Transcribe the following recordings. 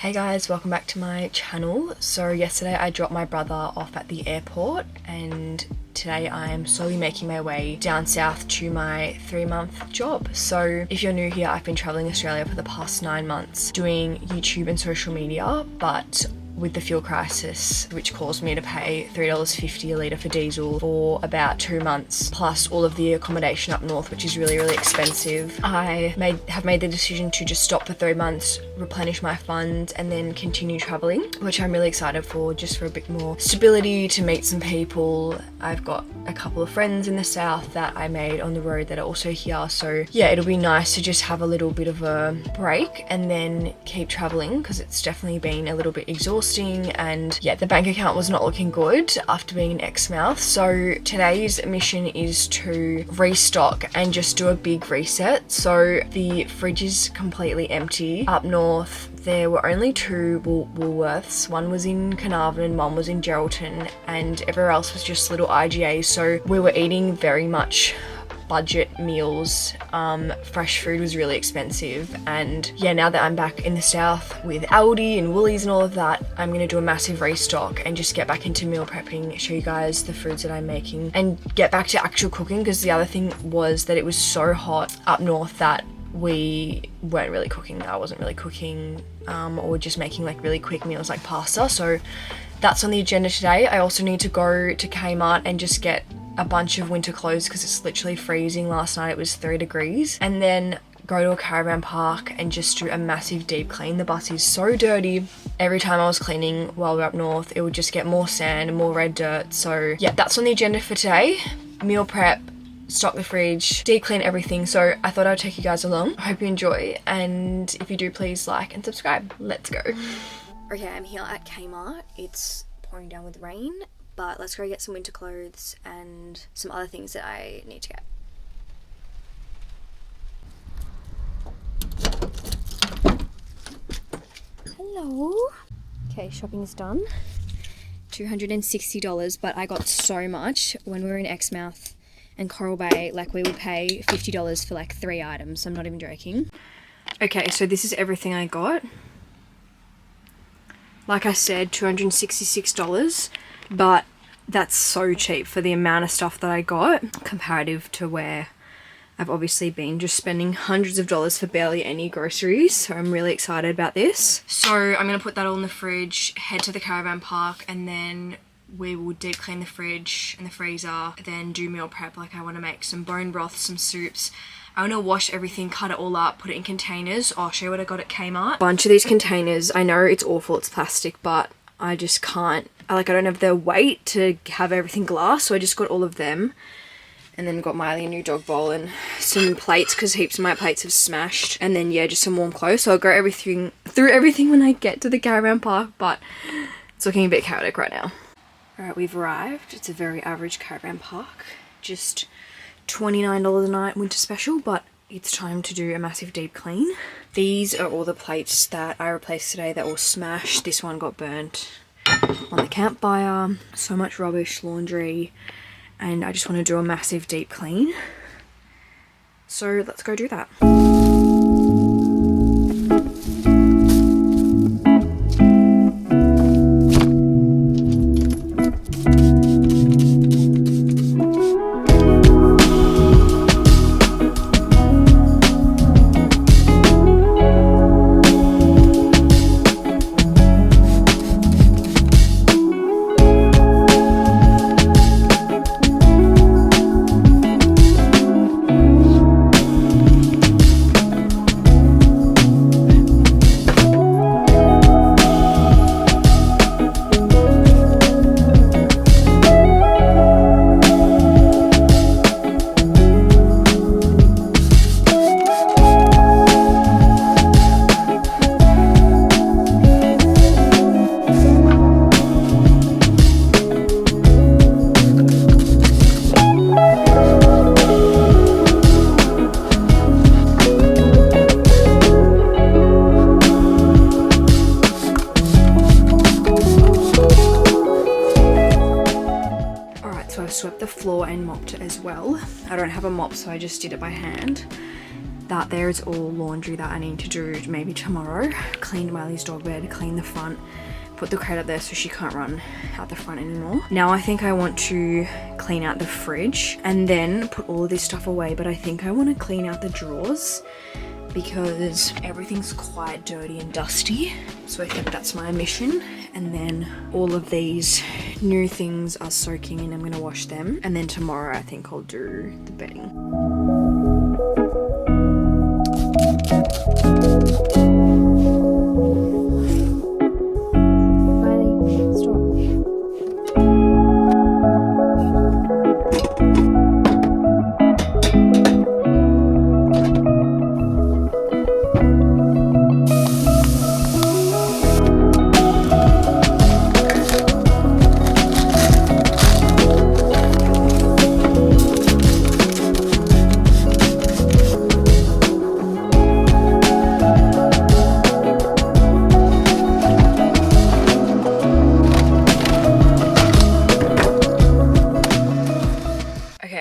Hey guys, welcome back to my channel. So yesterday I dropped my brother off at the airport and today I am slowly making my way down south to my 3-month job. So if you're new here, I've been traveling Australia for the past 9 months doing YouTube and social media, but with the fuel crisis, which caused me to pay $3.50 a litre for diesel for about 2 months, plus all of the accommodation up north, which is really expensive. I have made the decision to just stop for 3 months, replenish my funds, and then continue travelling, which I'm really excited for, just for a bit more stability, to meet some people. I've got a couple of friends in the south that I made on the road that are also here, so yeah, it'll be nice to just have a little bit of a break and then keep travelling, because it's definitely been a little bit exhausting. And yeah, the bank account was not looking good after being an ex-mouth. So today's mission is to restock and just do a big reset. So the fridge is completely empty. Up north there were only 2 Woolworths. One was in Carnarvon, one was in Geraldton, and everywhere else was just little IGAs. So we were eating very much budget meals. Fresh food was really expensive, and yeah, now that I'm back in the south with Aldi and Woolies and all of that, I'm gonna do a massive restock and just get back into meal prepping, show you guys the foods that I'm making, and get back to actual cooking, because the other thing was that it was so hot up north that we weren't really cooking. I wasn't really cooking, or just making like really quick meals like pasta. So that's on the agenda today. I also need to go to Kmart and just get a bunch of winter clothes because it's literally freezing. Last night it was 3 degrees. And then go to a caravan park and just do a massive deep clean. The bus is so dirty. Every time I was cleaning while we were up north, it would just get more sand and more red dirt. So yeah, that's on the agenda for today. Meal prep, stock the fridge, deep clean everything. So I thought I'd take you guys along. I hope you enjoy, and if you do, please like and subscribe. Let's go. Okay, I'm here at Kmart. It's pouring down with rain, but let's go get some winter clothes and some other things that I need to get. Hello. Okay, shopping is done. $260, but I got so much. When we were in Exmouth and Coral Bay, like, we would pay $50 for like 3 items. I'm not even joking. Okay, so this is everything I got. Like I said, $266, but that's so cheap for the amount of stuff that I got, comparative to where I've obviously been just spending hundreds of dollars for barely any groceries. So I'm really excited about this. So I'm gonna put that all in the fridge, head to the caravan park, and then we will deep clean the fridge and the freezer, then do meal prep. Like, I want to make some bone broth, some soups. I want to wash everything, cut it all up, put it in containers. I'll show you what I got at Kmart. A bunch of these containers. I know it's awful, it's plastic, but I just can't, I don't have the weight to have everything glass, so I just got all of them. And then got Miley a new dog bowl and some plates, because heaps of my plates have smashed. And then yeah, just some warm clothes. So I'll go through everything when I get to the caravan park, but it's looking a bit chaotic right now. Alright, we've arrived. It's a very average caravan park. Just $29 a night winter special, but it's time to do a massive deep clean. These are all the plates that I replaced today that were smashed. This one got burnt on the campfire. So much rubbish, laundry, and I just want to do a massive deep clean. So let's go do that. So I've swept the floor and mopped it as well. I don't have a mop, so I just did it by hand. that there is all laundry that I need to do maybe tomorrow. Clean Miley's dog bed, clean the front, put the crate up there so she can't run out the front anymore. Now I think I want to clean out the fridge and then put all of this stuff away, but I think I want to clean out the drawers because everything's quite dirty and dusty. So I think that's my mission. And then all of these new things are soaking in. I'm gonna wash them. And then tomorrow I think I'll do the bedding.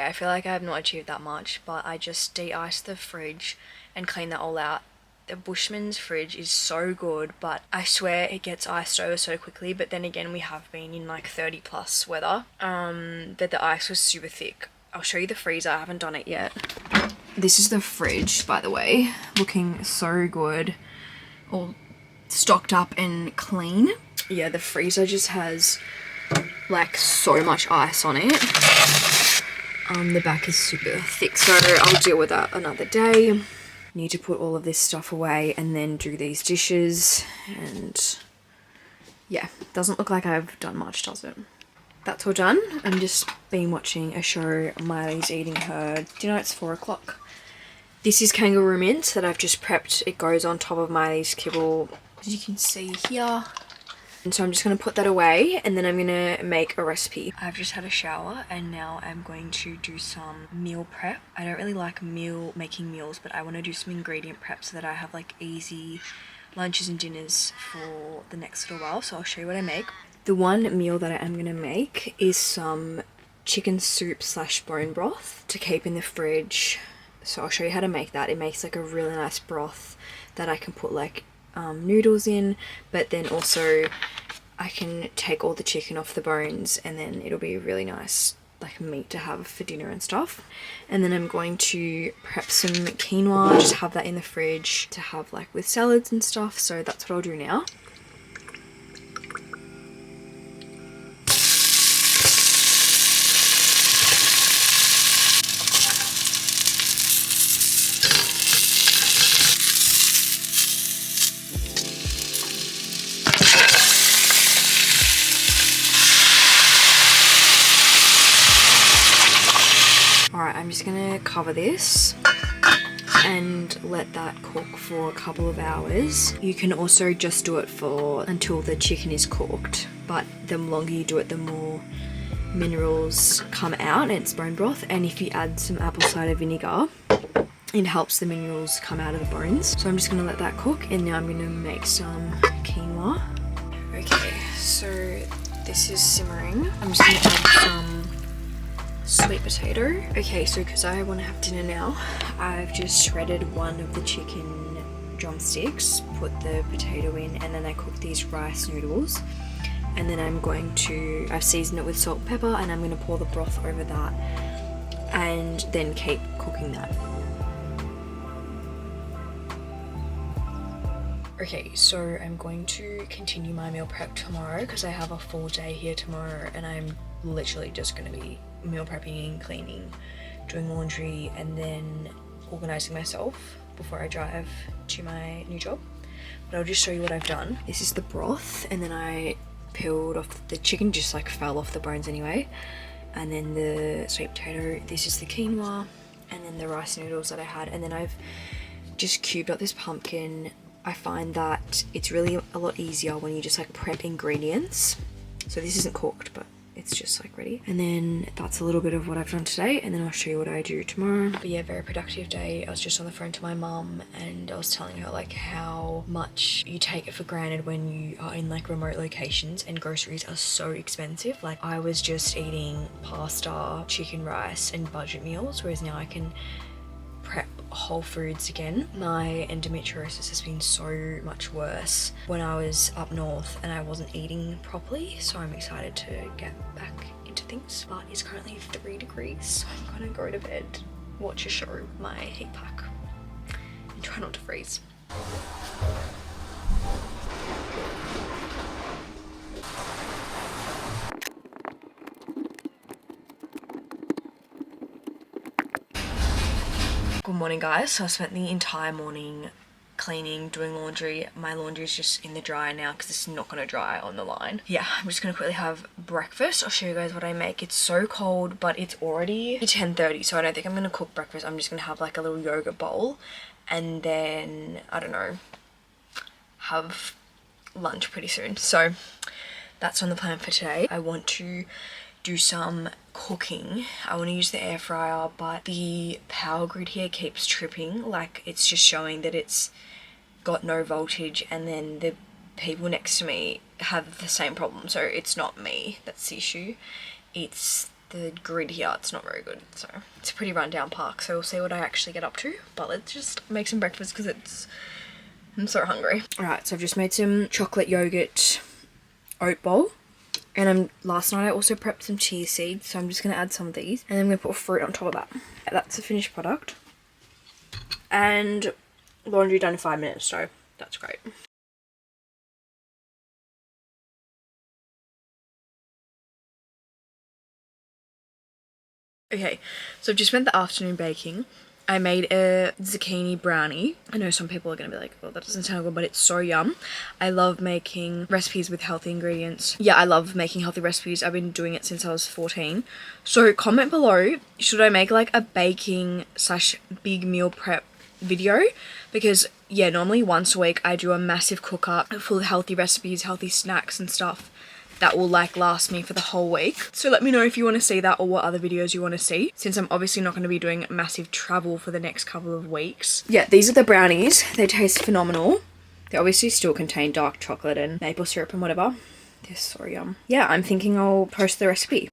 I feel like I have not achieved that much, but I just de-iced the fridge and cleaned that all out. The Bushman's fridge is so good, but I swear it gets iced over so quickly. But then again, we have been in like 30 plus weather, but the ice was super thick. I'll show you the freezer, I haven't done it yet. This is the fridge, by the way, looking so good, all stocked up and clean. Yeah, the freezer just has like so much ice on it. The back is super thick, so I'll deal with that another day. Need to put all of this stuff away and then do these dishes, and yeah, doesn't look like I've done much, does it? That's all done. I'm just been watching a show. Miley's eating her dinner. It's 4 o'clock. This is kangaroo mint that I've just prepped. It goes on top of Miley's kibble, as you can see here. And so I'm just going to put that away and then I'm going to make a recipe. I've just had a shower and now I'm going to do some meal prep. I don't really like making meals, but I want to do some ingredient prep so that I have like easy lunches and dinners for the next little while. So I'll show you what I make. The one meal that I am going to make is some chicken soup / bone broth to keep in the fridge. So I'll show you how to make that. It makes like a really nice broth that I can put like noodles in, but then also I can take all the chicken off the bones and then it'll be really nice like meat to have for dinner and stuff. And then I'm going to prep some quinoa, just have that in the fridge to have like with salads and stuff. So that's what I'll do now. Alright, I'm just gonna cover this and let that cook for a couple of hours. You can also just do it for until the chicken is cooked, but the longer you do it, the more minerals come out, and it's bone broth. And if you add some apple cider vinegar, it helps the minerals come out of the bones. So I'm just gonna let that cook, and now I'm gonna make some quinoa. Okay, so this is simmering. I'm just gonna add some sweet potato. Okay, so because I want to have dinner now, I've just shredded one of the chicken drumsticks, put the potato in, and then I cook these rice noodles. And then I've seasoned it with salt and pepper, and I'm going to pour the broth over that and then keep cooking that. Okay, so I'm going to continue my meal prep tomorrow because I have a full day here tomorrow, and I'm literally just going to be meal prepping, cleaning, doing laundry, and then organising myself before I drive to my new job. But I'll just show you what I've done. This is the broth, and then I peeled off the chicken, just like fell off the bones anyway. And then the sweet potato, this is the quinoa, and then the rice noodles that I had. And then I've just cubed up this pumpkin. I find that it's really a lot easier when you just like prep ingredients. So this isn't cooked, but it's just like ready. And then that's a little bit of what I've done today, and then I'll show you what I do tomorrow. But yeah, very productive day. I was just on the phone to my mum and I was telling her like how much you take it for granted when you are in like remote locations and groceries are so expensive. Like I was just eating pasta, chicken, rice and budget meals, whereas now I can prep Whole Foods again. My endometriosis has been so much worse when I was up north and I wasn't eating properly, so I'm excited to get back into things. But it's currently 3 degrees, so I'm gonna go to bed, watch a show with my heat pack and try not to freeze. Good morning, guys. So I spent the entire morning cleaning, doing laundry. My laundry is just in the dryer now because it's not going to dry on the line. Yeah, I'm just going to quickly have breakfast. I'll show you guys what I make. It's so cold, but it's already 10:30, so I don't think I'm going to cook breakfast. I'm just going to have like a little yogurt bowl and then, I don't know, have lunch pretty soon. So that's on the plan for today. I want to do some cooking. I want to use the air fryer, but the power grid here keeps tripping. Like, it's just showing that it's got no voltage, and then the people next to me have the same problem. So it's not me that's the issue, it's the grid here. It's not very good. So it's a pretty rundown park, so we'll see what I actually get up to. But let's just make some breakfast because I'm so hungry. Alright, so I've just made some chocolate yogurt oat bowl. And last night I also prepped some chia seeds, so I'm just going to add some of these. And then I'm going to put fruit on top of that. That's the finished product. And laundry done in 5 minutes, so that's great. Okay, so I've just spent the afternoon baking. I made a zucchini brownie. I know some people are going to be like, oh, that doesn't sound good, but it's so yum. I love making recipes with healthy ingredients. Yeah, I love making healthy recipes. I've been doing it since I was 14. So comment below, should I make like a baking / big meal prep video? Because yeah, normally once a week I do a massive cook up full of healthy recipes, healthy snacks and stuff that will like last me for the whole week. So let me know if you want to see that or what other videos you want to see, since I'm obviously not going to be doing massive travel for the next couple of weeks. Yeah, these are the brownies. They taste phenomenal. They obviously still contain dark chocolate and maple syrup and whatever. They're so yum. Yeah, I'm thinking I'll post the recipe.